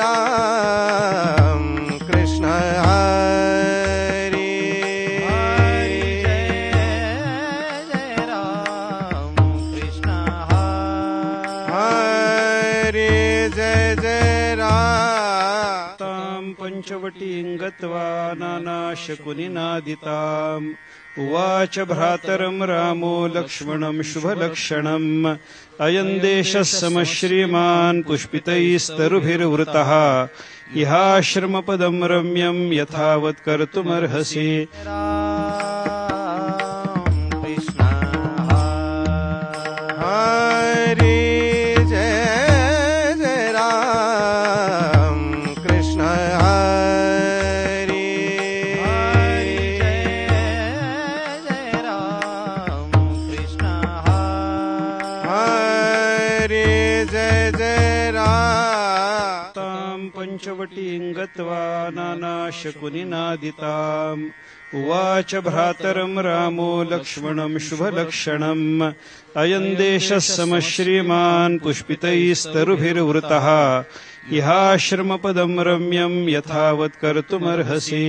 राम कृष्ण हरे हरे जय राम कृष्ण हरे जय जय राम तां पंचवटीं गत्वा नानाशकुनिनादिताम् उवाच भ्रातरं रामो लक्ष्मणं शुभलक्षणम् अयं देशः समश्रीमान् पुष्पितैस्तरुभिर्वृतः इहाश्रमपदं रम्यं यथावत् कर्तुमर्हसि पंचवटीं गत्वा नानाशकुनिनादिताम् उवाच भ्रातरं रामो लक्ष्मणं शुभलक्षणम् अयं देशः समश्रीमान् पुष्पितैस्तरुभिर्वृतः इहाश्रमपदं रम्यं यथावत् कर्तुमर्हसि